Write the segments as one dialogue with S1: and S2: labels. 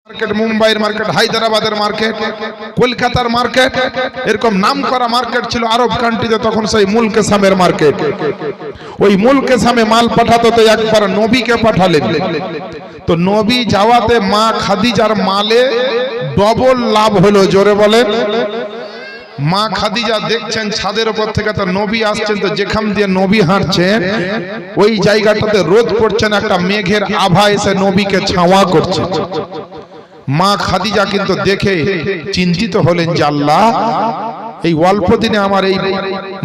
S1: Market, মুম্বাইয়ের market, হায়দ্রাবাদের market, কলকাতার মার্কেট, এরকম নাম করা মার্কেট ছিল আরব কান্ট্রিতে। তখন সেই মুলকে সামের মার্কেট, ওই মুলকে সামে মাল পাঠাতো। তো একবার নবীকে পাঠালেন, তো নবী যাওয়াতে মা খাদিজার মালে ডবল লাভ হলো। জোরে বলেন। মা খাদিজা দেখছেন ছাদের উপর থেকে, তো নবী আসছেন, তো যেখান দিয়ে নবী হাঁটছেন ওই জায়গাটাতে রোদ পড়ছেন, একটা মেঘের আভা এসে নবীকে ছাওয়া করছে। মা খাদিজা কিন্তু দেখে চিন্তিত হলেন যে আল্লাহ, এই অল্প দিনে আমার এই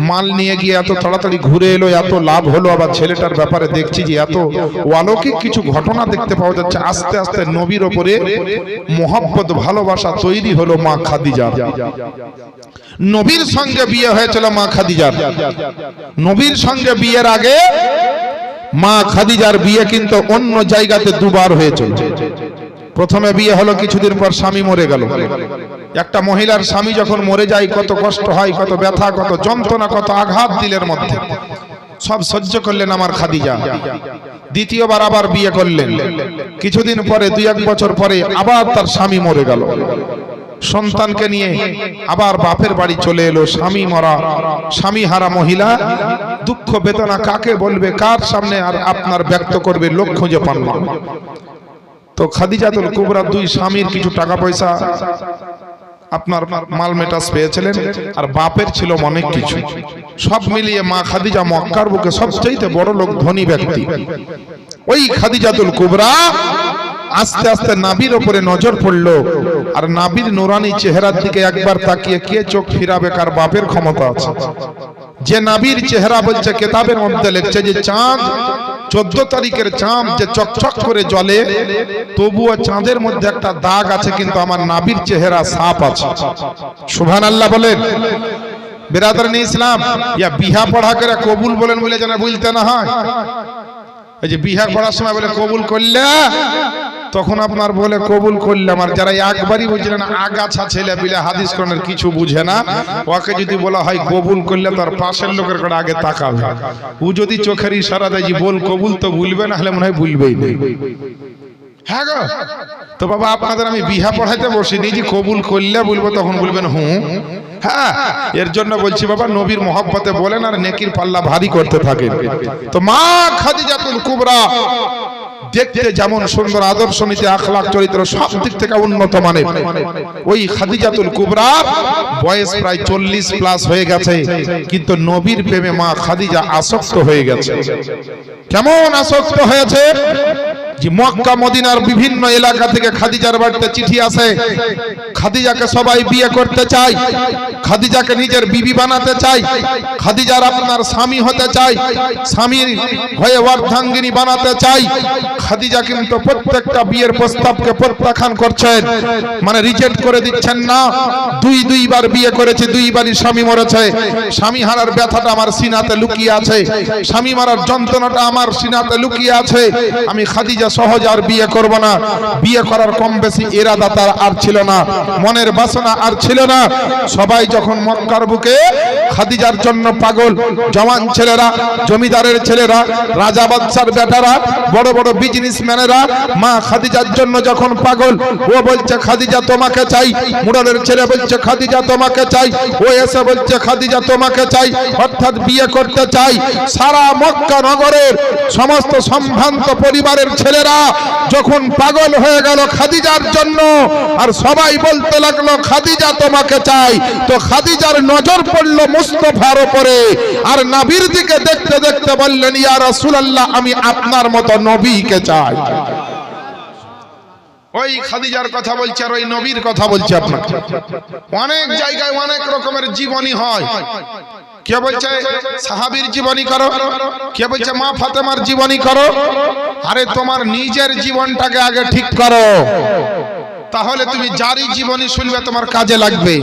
S1: মাল নিয়ে গিয়ে এত তাড়াতাড়ি ঘুরে এলো, এত লাভ হলো, আবার ছেলেটার ব্যাপারে দেখছি যে এত অলৌকিক কিছু ঘটনা দেখতে পাওয়া যাচ্ছে। আস্তে আস্তে নবীর ওপরে মোহাব্বত, ভালোবাসা তৈরি হলো মা খাদিজার। নবীর সঙ্গে বিয়ে হয়েছিল মা খাদিজার। নবীর সঙ্গে বিয়ের আগে মা খাদিজার বিয়ে কিন্তু অন্য জায়গাতে দুবার হয়েছিল। প্রথমে বিয়ে হলো, কিছুদিন পর স্বামী মরে গেল। একটা মহিলার স্বামী যখন মরে যায় কত কষ্ট হয়, কত ব্যথা, কত যন্ত্রণা, কত আঘাত দিলের মধ্যে। সব সহ্য করলেন আমার খাদিজা। দ্বিতীয়বার আবার বিয়ে করলেন। কিছুদিন পরে, 2-1 বছর পরে আবার তার স্বামী মরে গেল। সন্তানকে নিয়ে আবার বাপের বাড়ি চলে এলো। স্বামী মরা, স্বামী হারা মহিলা, দুঃখ বেদনা কাকে বলবে, কার সামনে আর আপনার ব্যক্ত করবে, লোক খুঁজে পান না। তো খাদিজাতুল কুবরা 2 স্বামীর কিছু টাকা পয়সা আপনার মাল মেটাস পেয়েছিলেন, আর বাপের ছিল অনেক কিছু। সব মিলিয়ে মা খাদিজা মক্কার বুকে সবচেয়ে বড় লোক, ধনী ব্যক্তি। ওই খাদিজাতুল কুবরা আস্তে আস্তে নাবির উপরে নজর পড়লো, আর নাবির নুরানি চেহারার দিকে একবার তাকিয়ে কে চোখ ফিরাবে, কার বাপের ক্ষমতা আছে। যে নাবির চেহারা বলছে, কিতাবের মধ্যে লিখছে যে চাঁদ 14 তারিখের চাঁদ যে চকচক করে জ্বলে, তবুও চাঁদের মধ্যে একটা দাগ আছে, কিন্তু আমার নাবির চেহারা সাফ আছে। সুবহানাল্লাহ বলেন। বিরাদরানি ইসলাম, ইয়া বিহা পড়া করে কবুল বলেন বলে যেন বলতে না হয়। এই যে বিহা পড়ার সময় বলে কবুল করলে, তখন আপনার বলে কবুল করলাম। আর যারা একবারই বুঝলেন আগাছা ছেলে পিলে, হাদিস কোরআনের কিছু বুঝে না, ওকে যদি বলা হয় কবুল করলে, তার পাশের লোকের কাছে আগে তাকাবে। ও যদি চোখের ইশারা দেয় যে বল কবুল, তো ভুলবে না, হলে মনে হয় ভুলবেই না। হ্যাঁ গো, তো বাবা আপনাদের আমি বিহা পড়াইতে বসিনি যে কবুল করলে বলবো, তখন বলবেন হুঁ। হ্যাঁ, এর জন্য বলছি বাবা, নবীর মহব্বতে বলেন আর নেকির পাল্লা ভারী করতে থাকেন। তো মা খাদিজাতুল কুবরা দেখতে যেমন সুন্দর, আদর্শ নীতি, আখলাক, চরিত্র সব দিক থেকে উন্নত মানের। ওই খাদিজাতুল কুবরার বয়স প্রায় 40+ হয়ে গেছে, কিন্তু নবীর প্রেমে মা খাদিজা আসক্ত হয়ে গেছে। কেমন আসক্ত হয়েছে যে মক্কা মদিনার বিভিন্ন এলাকা থেকে খাদিজার বাড়িতে চিঠি আসে। খাদিজাকে সবাই বিয়ে করতে চায়, খাদিজাকে নিজের বিবি বানাতে চায়, খাদিজার আপনার স্বামী হতে চায়, স্বামীর হয়ে অর্ধাঙ্গিনী বানাতে চায়। খাদিজা কিন্তু প্রত্যেকটা বিয়ের প্রস্তাবকে প্রত্যাখ্যান করছেন, মানে রিজেক্ট করে দিচ্ছেন না। 2 বার বিয়ে করেছে, 2 বারই স্বামী মরেছে। স্বামী হারার ব্যথাটা আমার সিনাতে লুকিয়ে আছে, স্বামী মারার যন্ত্রণাটা আমার সিনাতে লুকিয়ে আছে। আমি খাদিজা সহজ আর বিয়ে করব না। বিয়ে করার কম বেশি ইরাদা তার আর ছিল না, মনের বাসনা আর ছিল না। সবাই যখন মক্কার বুকে খাদিজার জন্য পাগল, জওয়ান ছেলেরা, জমিদারের ছেলেরা, রাজা বাদশার বেটারা, বড় বড় বিজনেসম্যানেরা মা খাদিজার জন্য যখন পাগল, ও বলছে খাদিজা তোমাকে চাই, মুরাদের ছেলে বলছে খাদিজা তোমাকে চাই, ও এসে বলছে খাদিজা তোমাকে চাই, অর্থাৎ বিয়ে করতে চাই। সারা মক্কা নগরের সমস্ত সম্ভ্রান্ত পরিবারের ছেলেরা যখন পাগল হয়ে গেল খাদিজার জন্য, আর সবাই বলতে লাগলো খাদিজা তোমাকে চাই, তো খাদিজার নজর পড়ল মুস্তাফার উপরে, আর নবীর দিকে দেখতে দেখতে বললেন, ইয়া রাসূলুল্লাহ, আমি আপনার মতো নবীকে চাই। ওই খাদিজার কথা বলছে আর ওই নবীর কথা বলছে। আপনার অনেক জায়গায় অনেক রকমের জীবনী হয়। কে বলছে সাহাবীর জীবনী করো, কে বলছে মা ফাতেমার জীবনী করো। আরে তোমার নিজের জীবনটাকে আগে ঠিক করো, তাহলে তুমি যারই জীবনী শুনবে তোমার কাজে লাগবে।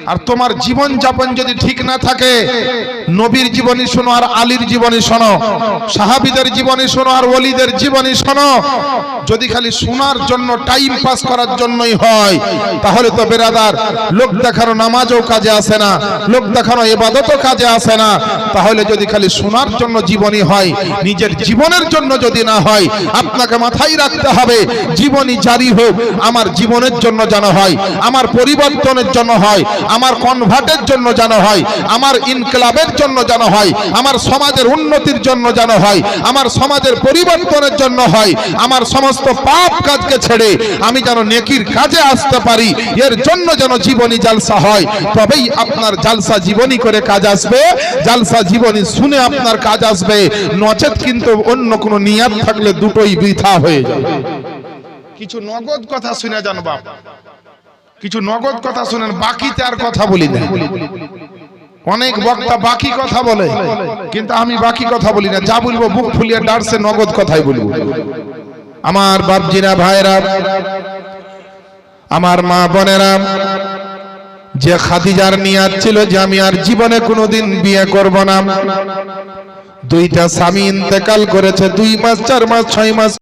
S1: আর তোমার জীবন যাপন যদি ঠিক না থাকে, নবীর জীবনী শোনো আর আলীর জীবনী শোনো, সাহাবীদের জীবনী শোনো আর ওলিদের জীবনী শোনো। যদি খালি শোনার জন্য, টাইম পাস করার জন্যই হয়, তাহলে তো বেরাদার লোক দেখানো নামাজও কাজে আসে না, লোক দেখানো ইবাদতও কাজে আসে না। তাহলে যদি খালি শোনার জন্য জীবনী হয়, নিজের জীবনের জন্য যদি না হয়, আপনাকে মাথায় রাখতে হবে জীবনী জারি হোক আমার জীবনের জন্য যেন হয়, আমার পরিবর্তনের জন্য হয়, আমার কনভার্টের জন্য যেন হয়, আমার ইনকিলাবের জন্য যেন হয়, আমার সমাজের উন্নতির জন্য যেন হয়, আমার সমাজের পরিবর্তনের জন্য হয়, আমার সমস্ত পাপ কাজকে ছেড়ে আমি যেন নেকির কাজে আসতে পারি, এর জন্য যেন জীবনী জালসা হয়। তবেই আপনার জালসা জীবনী করে কাজ আসবে, জালসা জীবনী শুনে আপনার কাজ আসবে। নচেত কিন্তু অন্য কোনো নিয়াত থাকলে দুটোই বৃথা হয়ে যাবে। কিছু নগদ কথা শুনে যান বাপ, কিছু নগদ কথা শুনেন, বাকিতে আর কথা বলি না। অনেক বক্তা বাকি কথা বলে, কিন্তু আমি বাকি কথা বলি না, যা বলবো বুক ফুলিয়ে ডারসে নগদ কথাই বলবো। আমার বাপজিরা, ভাইরা, আমার মা বোনেরা, যে খাদিজার নিয়াত ছিল যে আমি আর জীবনে কোনোদিন বিয়ে করব না, দুইটা স্বামী ইন্তেকাল করেছে, 2 মাস 4 মাস 6 মাস